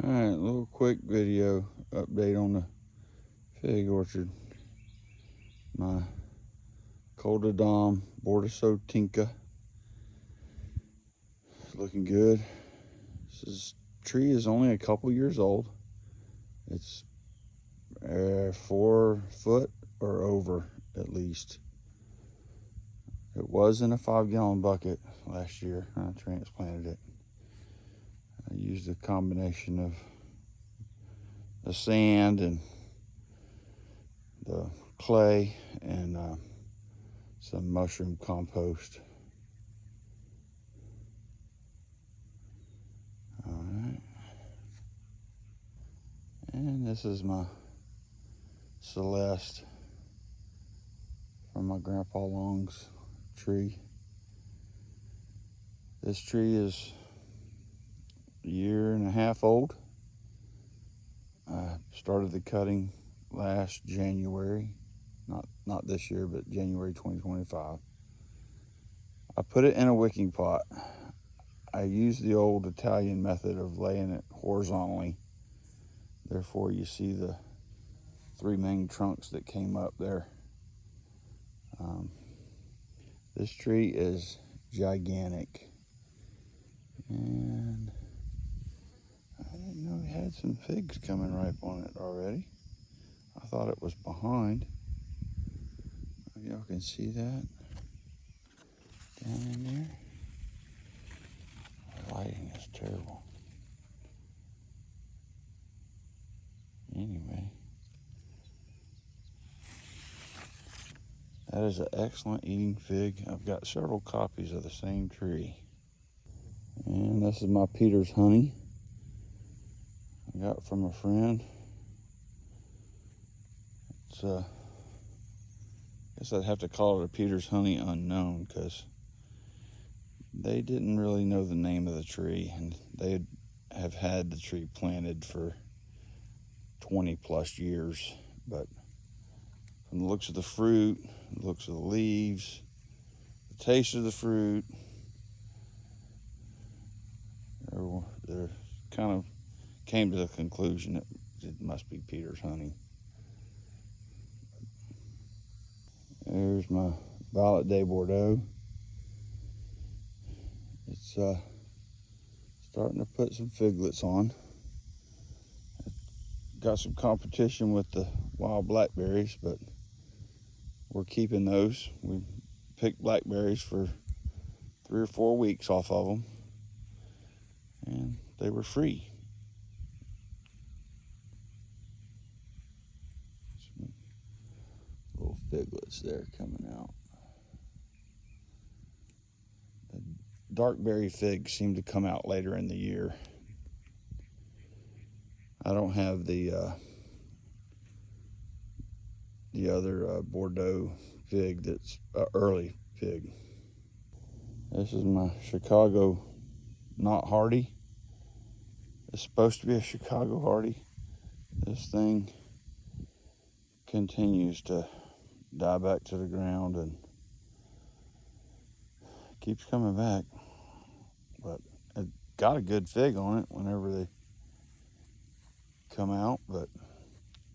Alright, a little quick video update on the fig orchard. My Coldodon Bordesotinca. It's looking good. This tree is only a couple years old. It's 4 foot or over at least. It was in a 5-gallon bucket last year. I transplanted it. I used a combination of the sand and the clay and some mushroom compost. All right. And this is my Celeste from my Grandpa Long's tree. This tree is a year and a half old. I started the cutting last January, not this year, but January 2025. I put it in a wicking pot. I used the old Italian method of laying it horizontally. Therefore, you see the 3 main trunks that came up there. This tree is gigantic. And I didn't know we had some figs coming ripe on it already. I thought it was behind. Y'all can see that down in there. The lighting is terrible. Anyway, that is an excellent eating fig. I've got several copies of the same tree. And this is my Peter's honey I got from a friend. It's I guess I'd have to call it a Peter's honey unknown, because they didn't really know the name of the tree, and they have had the tree planted for 20 plus years. But from the looks of the fruit, the looks of the leaves, the taste of the fruit, they're kind of came to the conclusion that it must be Peter's honey. There's my Violet de Bordeaux. It's starting to put some figlets on. Got some competition with the wild blackberries, but we're keeping those. We picked blackberries for 3 or 4 weeks off of them, and they were free. Some little figlets there coming out. The darkberry figs seem to come out later in the year. I don't have the other Bordeaux fig that's early fig. This is my Chicago Not Hardy. It's supposed to be a Chicago Hardy. This thing continues to die back to the ground and keeps coming back. But it got a good fig on it whenever they come out, but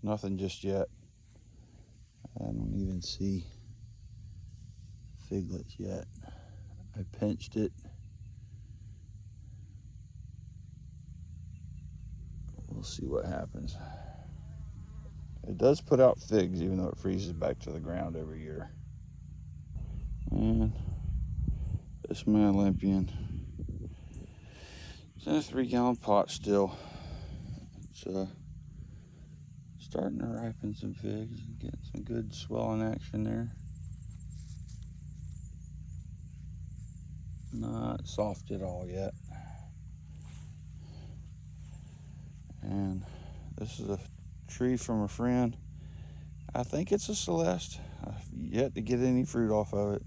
nothing just yet. I don't even see figlets yet. I pinched it. We'll see what happens. It does put out figs, even though it freezes back to the ground every year. And this is my Olympian. It's in a 3-gallon pot still. It's starting to ripen some figs and get some good swelling action there. Not soft at all yet. And this is a tree from a friend. I think it's a Celeste. I've yet to get any fruit off of it.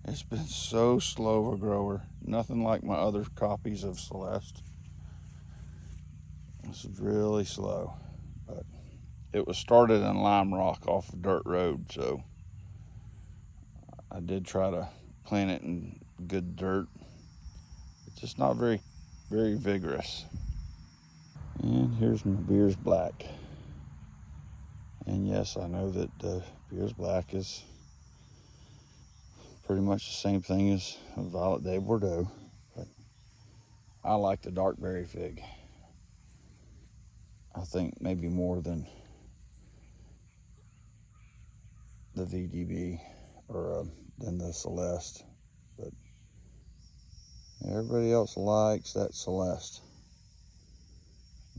It's been so slow of a grower. Nothing like my other copies of Celeste. This is really slow. But it was started in Lime Rock off of dirt road, so I did try to plant it in good dirt. It's just not very vigorous. here's my Beers Black. And yes, I know that Beers Black is pretty much the same thing as Violet de Bordeaux, but I like the dark berry fig. I think maybe more than the VDB or than the Celeste, but everybody else likes that Celeste.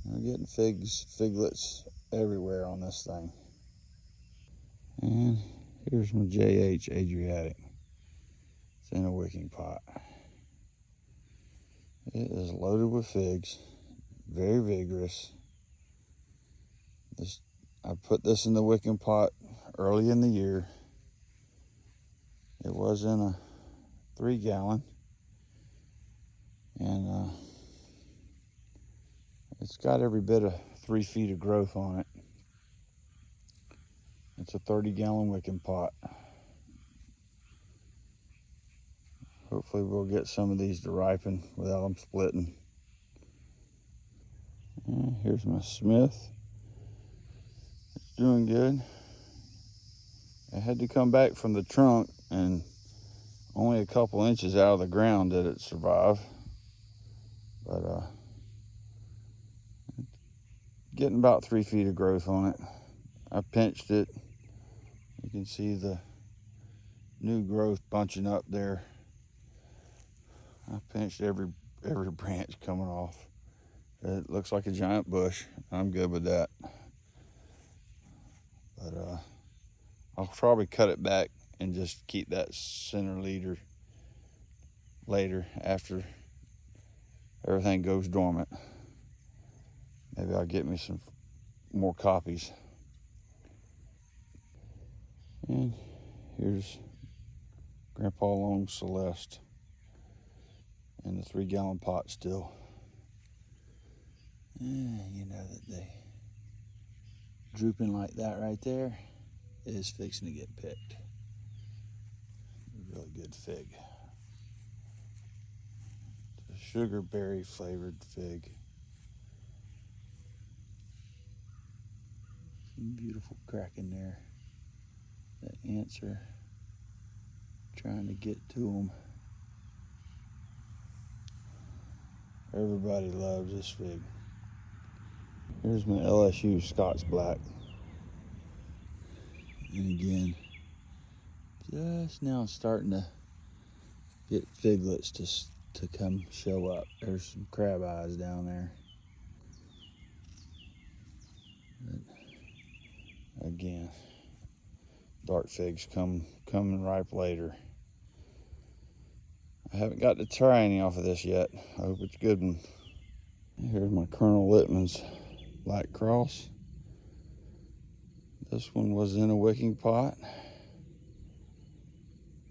We're getting figlets everywhere on this thing. And here's my JH Adriatic. It's in a wicking pot. It is loaded with figs, very vigorous. I put this in the wicking pot early in the year. It was in a 3-gallon, and it's got every bit of 3 feet of growth on it. It's a 30-gallon wicking pot. Hopefully we'll get some of these to ripen without them splitting. And here's my Smith. It's doing good. It had to come back from the trunk, and only a couple inches out of the ground did it survive. But getting about 3 feet of growth on it. I pinched it. You can see the new growth bunching up there. I pinched every branch coming off. It looks like a giant bush. I'm good with that. But I'll probably cut it back and just keep that center leader later after everything goes dormant. Maybe I'll get me some more copies. And here's Grandpa Long's Celeste in the 3-gallon pot still. You know that they drooping like that right there is fixing to get picked. A really good fig. It's a sugar berry flavored fig. Some beautiful crack in there. The ants are trying to get to them. Everybody loves this fig. Here's my LSU Scots Black. And again, just now starting to get figlets to come show up. There's some crab eyes down there. But again, dark figs come and ripe later. I haven't got to try any off of this yet. I hope it's a good one. Here's my Colonel Littman's Black Cross. This one was in a wicking pot.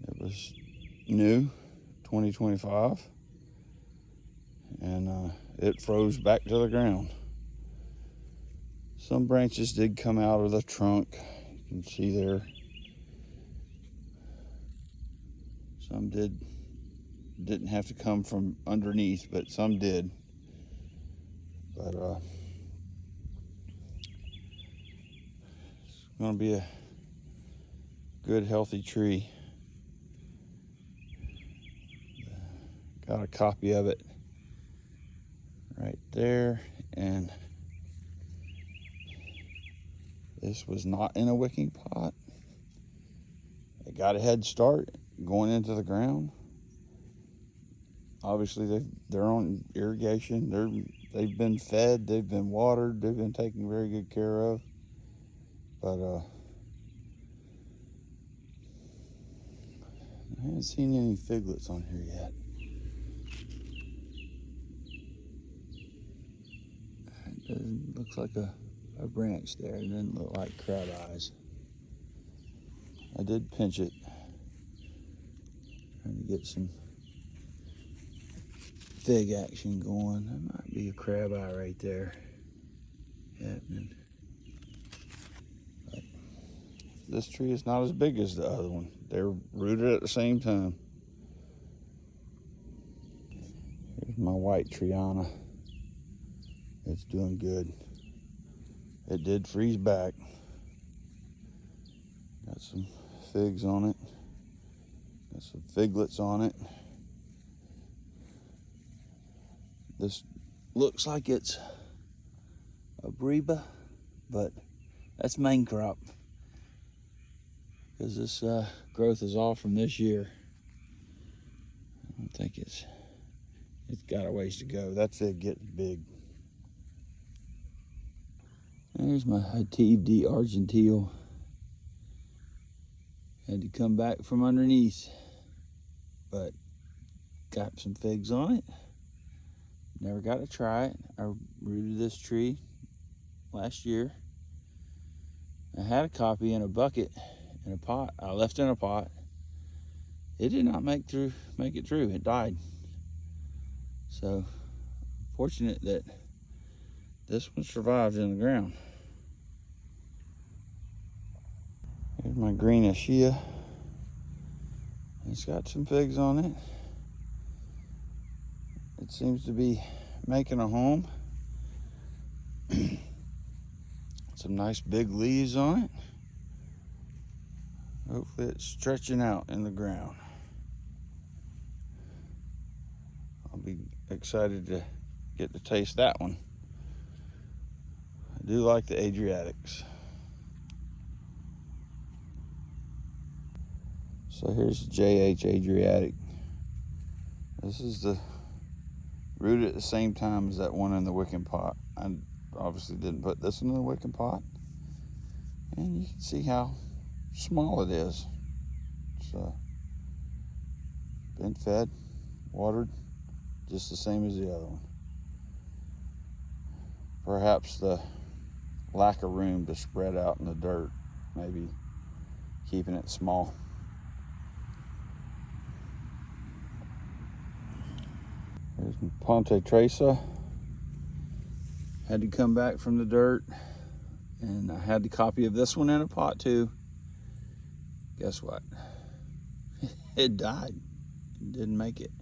It was new, 2025. And it froze back to the ground. Some branches did come out of the trunk. You can see there. Some didn't have to come from underneath, but some did. But it's gonna be a good, healthy tree. Got a copy of it right there, and this was not in a wicking pot. It got a head start going into the ground. Obviously, they're on irrigation. They've been fed, they've been watered, they've been taken very good care of. But I haven't seen any figlets on here yet. It looks like a branch there. It doesn't look like crab eyes. I did pinch it, trying to get some fig action going. That might be a crab eye right there happening. But this tree is not as big as the other one. They're rooted at the same time. Here's my white Triana. It's doing good. It did freeze back. Got some figs on it. Got some figlets on it. This looks like it's a Breba, but that's main crop, because this growth is all from this year. I don't think it's got a ways to go. That fig gets big. There's my Hativ D Argentile. Had to come back from underneath, but got some figs on it. Never got to try it. I rooted this tree last year. I had a copy in a bucket in a pot. I left it in a pot. It did not make it through. It died. So fortunate that this one survived in the ground. Here's my green Ashia. It's got some figs on it. It seems to be making a home. Some nice big leaves on it. Hopefully it's stretching out in the ground. I'll be excited to get to taste that one. I do like the Adriatics. So here's the JH Adriatic. This is the rooted at the same time as that one in the wicking pot. I obviously didn't put this in the wicking pot. And you can see how small it is. It's been fed, watered, just the same as the other one. Perhaps the lack of room to spread out in the dirt, maybe keeping it small. There's Ponte Tresa. Had to come back from the dirt, and I had the copy of this one in a pot too. Guess what? It died. It didn't make it.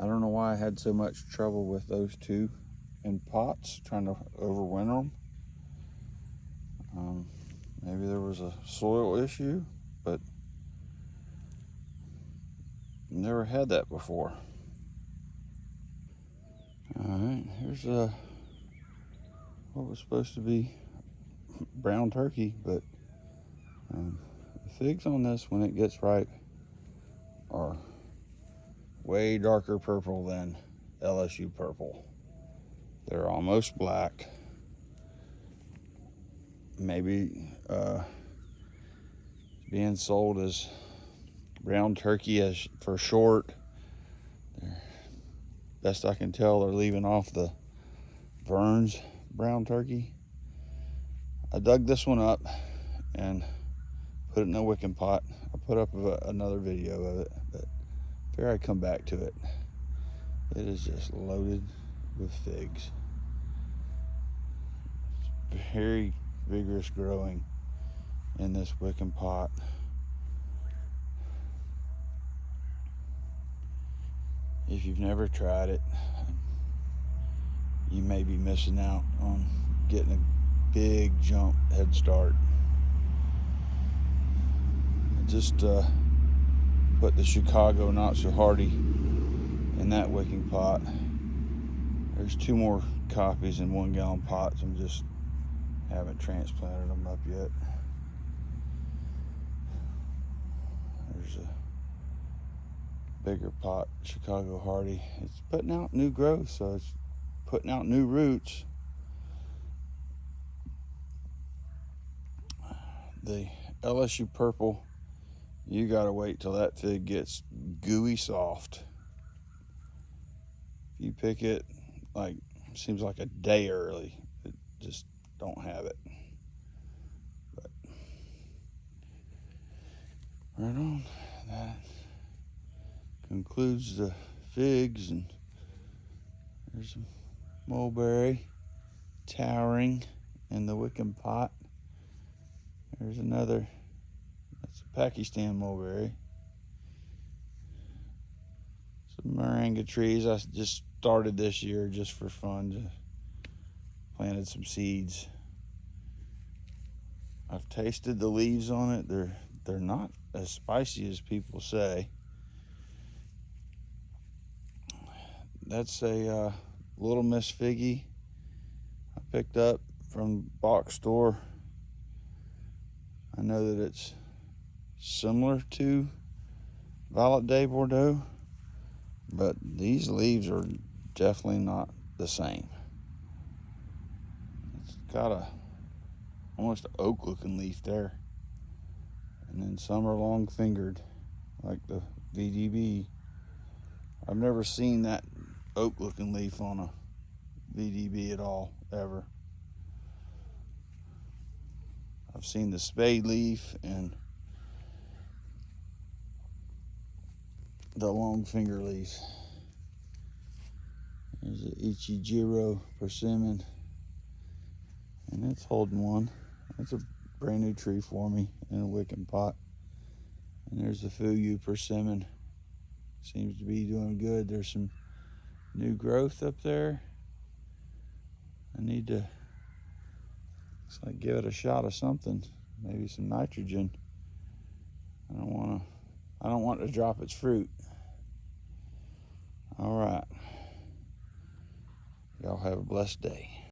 I don't know why I had so much trouble with those two in pots, trying to overwinter them. Maybe there was a soil issue, but never had that before. All right, here's what was supposed to be brown turkey, but the figs on this, when it gets ripe, are way darker purple than LSU purple. They're almost black. Maybe being sold as brown turkey as for short. Best I can tell, they're leaving off the Vern's brown turkey. I dug this one up and put it in a wicking pot. I put up another video of it, but figure I'd come back to it. It is just loaded with figs. It's very vigorous growing in this wicking pot. If you've never tried it, you may be missing out on getting a big jump head start. I just put the Chicago Not So Hardy in that wicking pot. There's 2 more copies in 1 gallon pots. I'm just haven't transplanted them up yet. There's a bigger pot, Chicago Hardy. It's putting out new growth, so it's putting out new roots. The LSU purple, you gotta wait till that fig gets gooey soft. If you pick it, like, seems like a day early, it just don't have it. But right on. That concludes the figs, and there's some mulberry towering in the wicking pot. There's another, that's a Pakistan mulberry. Some moringa trees I just started this year just for fun, planted some seeds. I've tasted the leaves on it. They're not as spicy as people say. That's a Little Miss Figgy I picked up from box store. I know that it's similar to Violet de Bordeaux, but these leaves are definitely not the same. It's got almost an oak looking leaf there, and then some are long fingered like the VDB. I've never seen that oak looking leaf on a VDB at all, ever. I've seen the spade leaf and the long finger leaf. There's an Ichijiro persimmon, and it's holding one. That's a brand new tree for me in a wicking pot. And there's the Fuyu persimmon. Seems to be doing good. There's some new growth up there. I need to give it a shot of something, maybe some nitrogen. I don't want to drop its fruit. All right. Y'all have a blessed day.